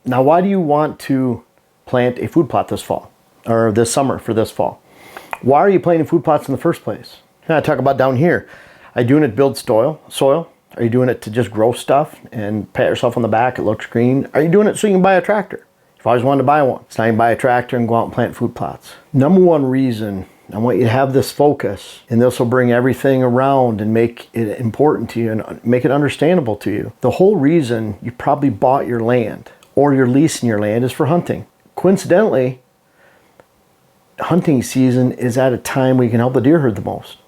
Now, why do you want to plant a food plot this fall or this summer for this fall? Why are you planting food plots in the first place? I talk about down here. Are you doing it to build soil? Are you doing it to just grow stuff and pat yourself on the back? It looks green. Are you doing it so you can buy a tractor? You've always wanted to buy one. It's time you buy a tractor and go out and plant food plots. Number one reason I want you to have this focus, and this will bring everything around and make it important to you and make it understandable to you. The whole reason you probably bought your land or you're leasing your land is for hunting. Coincidentally, hunting season is at a time where you can help the deer herd the most.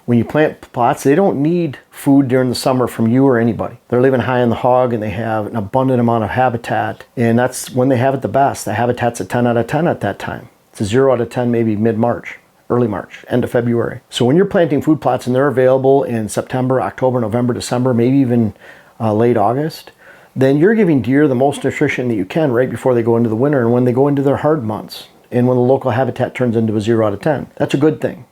When you plant plots, they don't need food during the summer from you or anybody. They're living high on the hog and they have an abundant amount of habitat, and that's when they have it the best. The habitat's a 10 out of 10 at that time. It's a 0 out of 10 maybe mid-March, early March, end of February. So when you're planting food plots and they're available in September, October, November, December, maybe even late August, then you're giving deer the most nutrition that you can right before they go into the winter and when they go into their hard months and when the local habitat turns into a 0 out of 10. That's a good thing.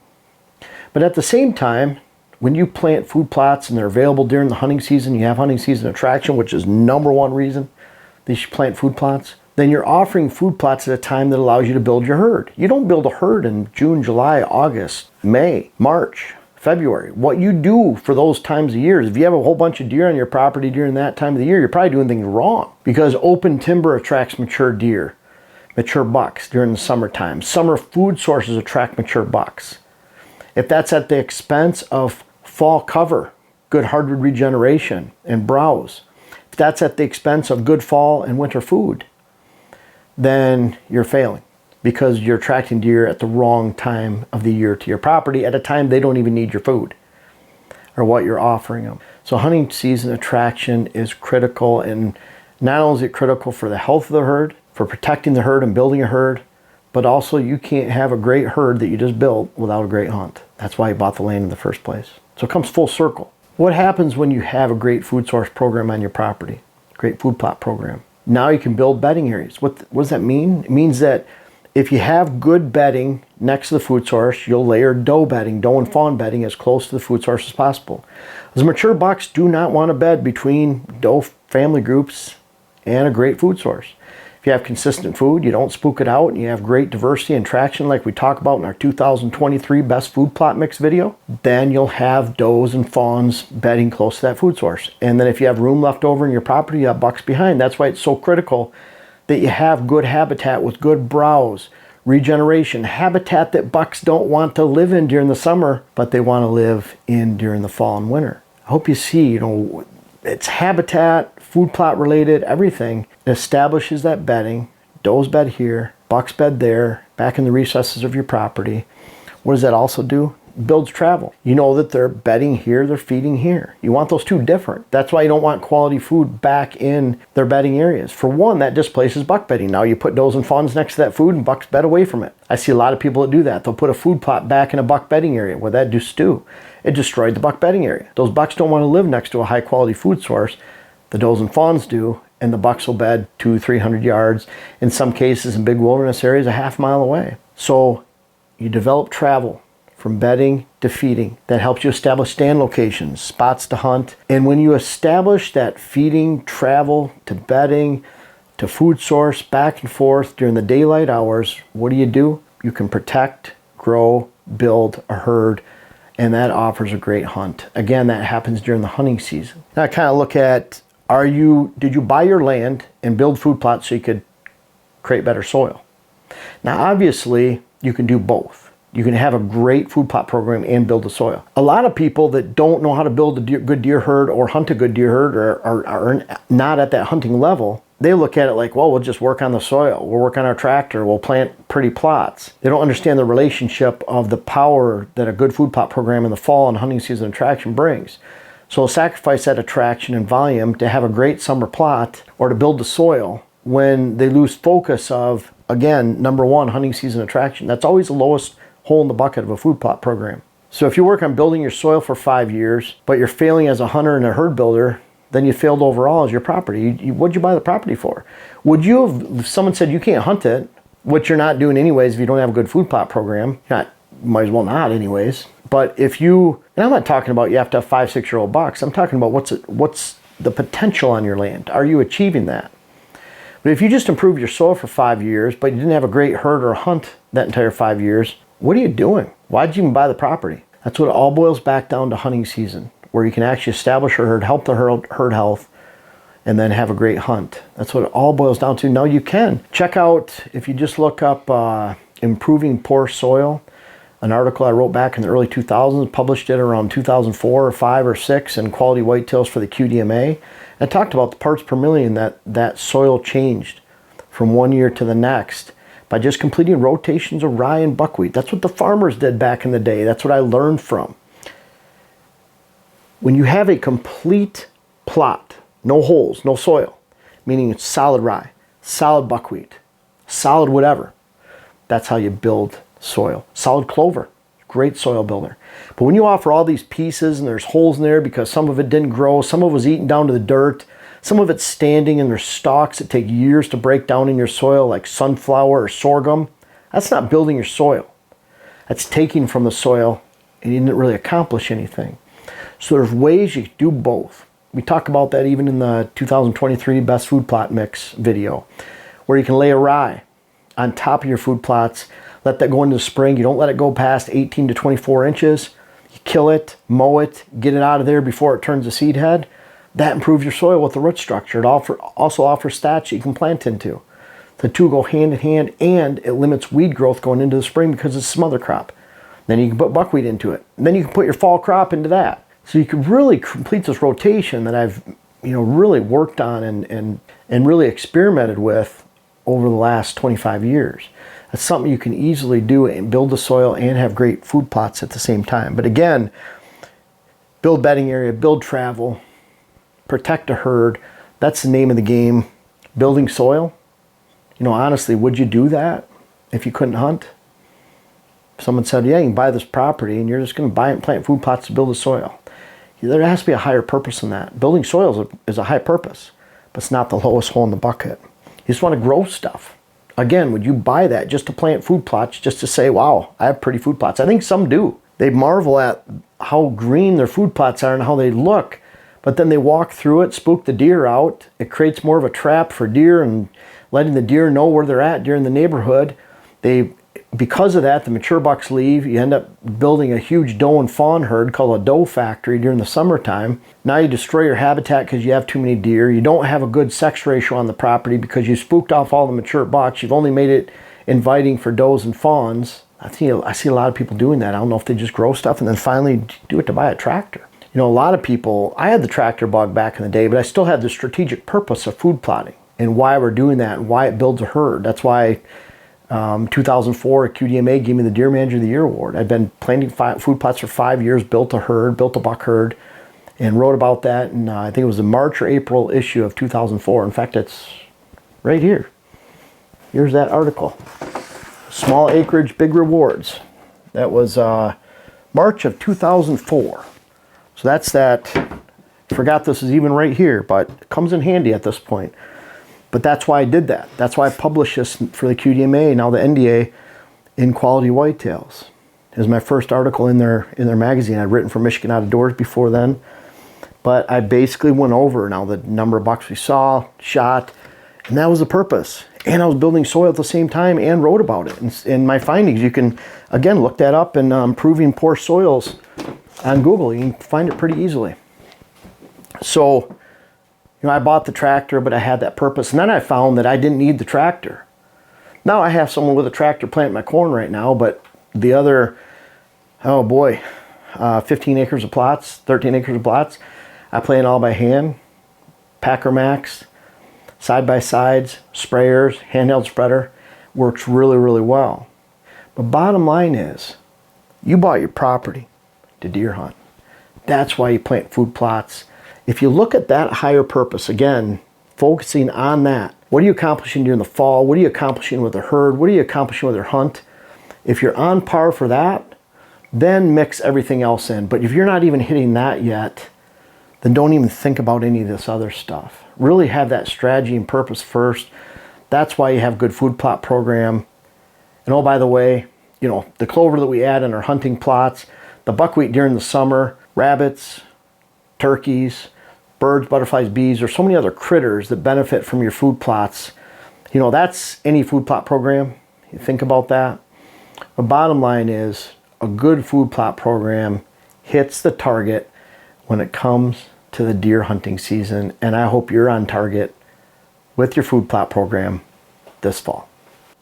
But at the same time, when you plant food plots and they're available during the hunting season, you have hunting season attraction, which is number one reason that you should plant food plots, then you're offering food plots at a time that allows you to build your herd. You don't build a herd in June, July, August, May, March, February. What you do for those times of years, if you have a whole bunch of deer on your property during that time of the year, you're probably doing things wrong, because open timber attracts mature deer, mature bucks during the summertime. Summer food sources attract mature bucks. If that's at the expense of fall cover, good hardwood regeneration and browse, if that's at the expense of good fall and winter food, then you're failing, because you're attracting deer at the wrong time of the year to your property at a time they don't even need your food or what you're offering them. So hunting season attraction is critical, and not only is it critical for the health of the herd, for protecting the herd and building a herd, but also you can't have a great herd that you just built without a great hunt. That's why you bought the land in the first place. So it comes full circle. What happens when you have a great food source program on your property? Great food plot program. Now you can build bedding areas. What does that mean? It means that if you have good bedding next to the food source, you'll layer doe bedding, doe and fawn bedding as close to the food source as possible. As mature bucks do not want to bed between doe family groups and a great food source. If you have consistent food, you don't spook it out, and you have great diversity and traction like we talk about in our 2023 best food plot mix video, then you'll have does and fawns bedding close to that food source. And then if you have room left over in your property, you have bucks behind. That's why it's so critical that you have good habitat with good browse, regeneration, habitat that bucks don't want to live in during the summer, but they want to live in during the fall and winter. I hope you see, it's habitat, food plot related, everything establishes that bedding. Does bed here, bucks bed there, back in the recesses of your property. What does that also do? Builds travel. You know that they're bedding here, they're feeding here. You want those two different. That's why you don't want quality food back in their bedding areas. For one, that displaces buck bedding. Now you put does and fawns next to that food and bucks bed away from it. I see a lot of people that do that. They'll put a food plot back in a buck bedding area. What that just do? It destroyed the buck bedding area. Those bucks don't want to live next to a high quality food source. The does and fawns do, and the bucks will bed 200-300 yards. In some cases, in big wilderness areas, a half mile away. So you develop travel from bedding to feeding. That helps you establish stand locations, spots to hunt. And when you establish that feeding, travel to bedding, to food source, back and forth during the daylight hours, what do? You can protect, grow, build a herd, and that offers a great hunt. Again, that happens during the hunting season. Now I kind of look at, did you buy your land and build food plots so you could create better soil? Now obviously you can do both. You can have a great food plot program and build the soil. A lot of people that don't know how to build a good deer herd or hunt a good deer herd or are not at that hunting level, they look at it like, well, we'll just work on the soil. We'll work on our tractor. We'll plant pretty plots. They don't understand the relationship of the power that a good food plot program in the fall and hunting season attraction brings. So they'll sacrifice that attraction and volume to have a great summer plot or to build the soil when they lose focus of, again, number one, hunting season attraction. That's always the lowest hole in the bucket of a food plot program. So if you work on building your soil for 5 years, but you're failing as a hunter and a herd builder, then you failed overall as your property. What'd you buy the property for? Would you have, if someone said you can't hunt it, which you're not doing anyways if you don't have a good food plot program, you might as well not anyways. But if you, and I'm not talking about you have to have 5-6-year-old bucks, I'm talking about what's the potential on your land. Are you achieving that? But if you just improved your soil for 5 years, but you didn't have a great herd or hunt that entire 5 years, what are you doing? Why'd you even buy the property? That's what it all boils back down to hunting season, where you can actually establish a herd, help the herd health, and then have a great hunt. That's what it all boils down to. Now you can check out, if you just look up improving poor soil, an article I wrote back in the early 2000s, published it around 2004 or 5 or 6 in Quality Whitetails for the QDMA. I talked about the parts per million that soil changed from one year to the next by just completing rotations of rye and buckwheat. That's what the farmers did back in the day. That's what I learned from. When you have a complete plot, no holes, no soil, meaning it's solid rye, solid buckwheat, solid whatever, that's how you build soil. Solid clover, great soil builder. But when you offer all these pieces and there's holes in there because some of it didn't grow, some of it was eaten down to the dirt, some of it's standing and there's stalks that take years to break down in your soil like sunflower or sorghum, that's not building your soil. That's taking from the soil and you didn't really accomplish anything. So there's ways you can do both. We talk about that even in the 2023 Best Food Plot Mix video, where you can lay a rye on top of your food plots, let that go into the spring. You don't let it go past 18 to 24 inches. You kill it, mow it, get it out of there before it turns a seed head. That improves your soil with the root structure. It also offers thatch you can plant into. The two go hand in hand, and it limits weed growth going into the spring because it's a smother crop. Then you can put buckwheat into it. And then you can put your fall crop into that. So you can really complete this rotation that I've really worked on and really experimented with over the last 25 years. That's something you can easily do and build the soil and have great food plots at the same time. But again, build bedding area, build travel, protect a herd. That's the name of the game. Building soil. Honestly, would you do that if you couldn't hunt? If someone said, yeah, you can buy this property and you're just going to buy it and plant food plots to build the soil. There has to be a higher purpose than that. Building soil is a high purpose, but it's not the lowest hole in the bucket. You just want to grow stuff. Again, would you buy that just to plant food plots, just to say, wow, I have pretty food plots? I think some do. They marvel at how green their food plots are and how they look, but then they walk through it, spook the deer out. It creates more of a trap for deer and letting the deer know where they're at during the neighborhood. Because of that, the mature bucks leave. You end up building a huge doe and fawn herd called a doe factory during the summertime. Now you destroy your habitat because you have too many deer. You don't have a good sex ratio on the property because you spooked off all the mature bucks. You've only made it inviting for does and fawns. I see a lot of people doing that. I don't know if they just grow stuff and then finally do it to buy a tractor. A lot of people, I had the tractor bug back in the day, but I still had the strategic purpose of food plotting and why we're doing that and why it builds a herd. That's why 2004 QDMA gave me the Deer Manager of the Year award. I'd been planting food plots for 5 years, built a herd, built a buck herd, and wrote about that in I think it was the March or April issue of 2004. In fact, it's right here. Here's that article. Small acreage, big rewards. That was March of 2004. So that's that. Forgot this is even right here, but it comes in handy at this point. But that's why I did that. That's why I published this for the QDMA, now the NDA, in Quality Whitetails. It was my first article in their magazine. I'd written for Michigan Out of Doors before then. But I basically went over now the number of bucks we saw, shot, and that was the purpose. And I was building soil at the same time and wrote about it. And my findings, you can, again, look that up in Improving Poor Soils on Google. You can find it pretty easily. So, I bought the tractor, but I had that purpose. And then I found that I didn't need the tractor. Now I have someone with a tractor planting my corn right now, but the other, 15 acres of plots, 13 acres of plots, I plant all by hand, Packer Max, side-by-sides, sprayers, handheld spreader, works really, really well. But bottom line is, you bought your property to deer hunt. That's why you plant food plots. If you look at that higher purpose, again, focusing on that, what are you accomplishing during the fall? What are you accomplishing with the herd? What are you accomplishing with your hunt? If you're on par for that, then mix everything else in. But if you're not even hitting that yet, then don't even think about any of this other stuff. Really have that strategy and purpose first. That's why you have a good food plot program. And oh, by the way, the clover that we add in our hunting plots, the buckwheat during the summer, rabbits, turkeys, birds, butterflies, bees, there's so many other critters that benefit from your food plots You know, that's any food plot program. You think about that. The bottom line is a good food plot program hits the target when it comes to the deer hunting season, and I hope you're on target with your food plot program this fall.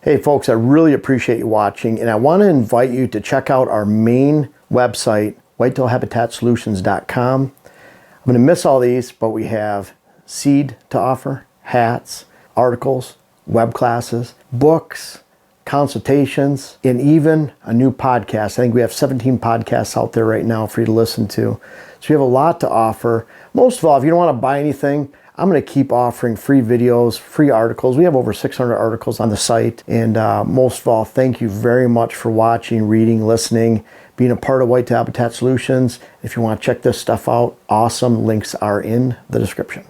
Hey folks, I really appreciate you watching, and I want to invite you to check out our main website, whitetailhabitatsolutions.com. I'm going to miss all these, but we have seed to offer, hats, articles, web classes, books, consultations, and even a new podcast. I think we have 17 podcasts out there right now for you to listen to. So we have a lot to offer. Most of all, if you don't want to buy anything, I'm going to keep offering free videos, free articles. We have over 600 articles on the site. And most of all, thank you very much for watching, reading, listening, being a part of Whitetail Habitat Solutions. If you want to check this stuff out, awesome. Links are in the description.